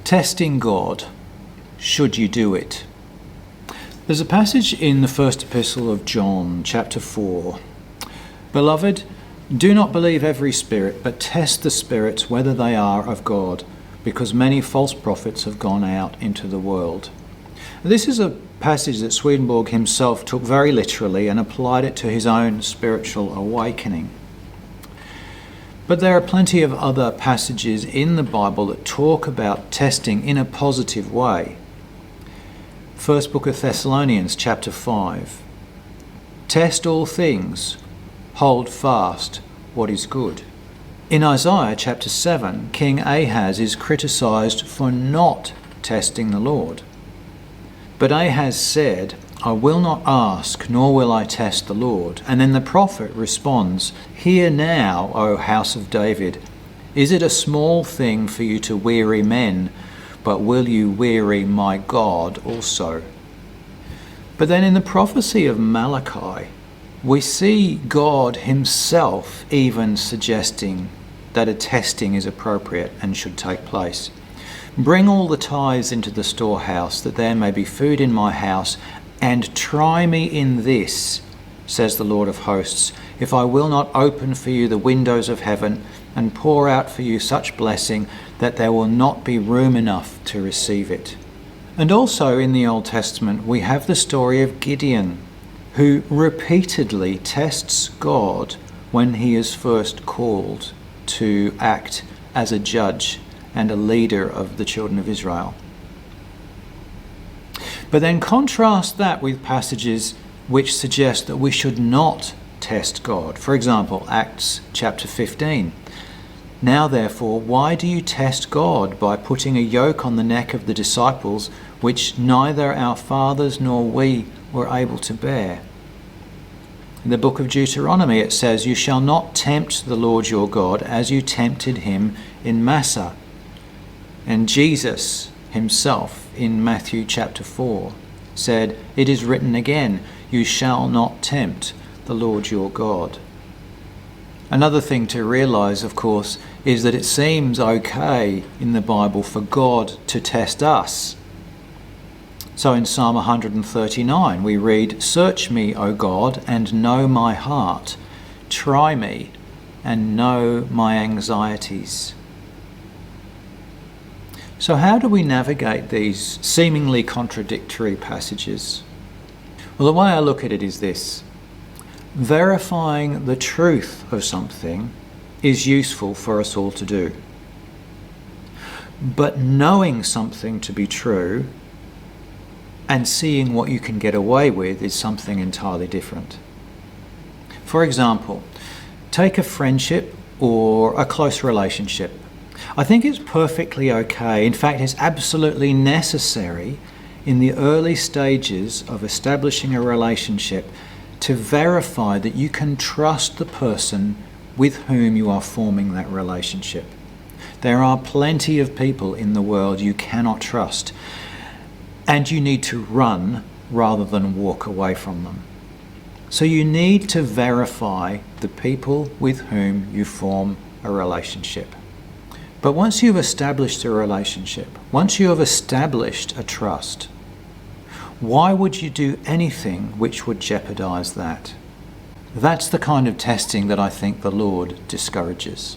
Testing God. Should you do it? There's a passage in the first epistle of John, chapter 4. Beloved, do not believe every spirit, but test the spirits whether they are of God, because many false prophets have gone out into the world. This is a passage that Swedenborg himself took very literally and applied it to his own spiritual awakening. But there are plenty of other passages in the Bible that talk about testing in a positive way. First book of Thessalonians, chapter 5. Test all things, hold fast what is good. In Isaiah chapter 7, King Ahaz is criticised for not testing the Lord. But Ahaz said, I will not ask, nor will I test the Lord. And then the prophet responds, Hear now, O house of David, is it a small thing for you to weary men, but will you weary my God also? But then in the prophecy of Malachi, we see God himself even suggesting that a testing is appropriate and should take place. Bring all the tithes into the storehouse, that there may be food in my house, and try me in this, says the Lord of hosts, if I will not open for you the windows of heaven and pour out for you such blessing that there will not be room enough to receive it. And also in the Old Testament we have the story of Gideon, who repeatedly tests God when he is first called to act as a judge and a leader of the children of Israel. But then contrast that with passages which suggest that we should not test God. For example, Acts chapter 15. Now therefore, why do you test God by putting a yoke on the neck of the disciples, which neither our fathers nor we were able to bear? In the book of Deuteronomy it says, You shall not tempt the Lord your God as you tempted him in Massah. And Jesus himself in Matthew chapter 4 said, It is written again, You shall not tempt the Lord your God. Another thing to realise, of course, is that it seems okay in the Bible for God to test us. So in Psalm 139 we read, Search me, O God, and know my heart. Try me and know my anxieties. So how do we navigate these seemingly contradictory passages? Well, the way I look at it is this. Verifying the truth of something is useful for us all to do. But knowing something to be true and seeing what you can get away with is something entirely different. For example, take a friendship or a close relationship. I think it's perfectly okay, in fact it's absolutely necessary in the early stages of establishing a relationship to verify that you can trust the person with whom you are forming that relationship. There are plenty of people in the world you cannot trust, and you need to run rather than walk away from them. So you need to verify the people with whom you form a relationship. But once you've established a relationship, once you have established a trust, why would you do anything which would jeopardize that? That's the kind of testing that I think the Lord discourages.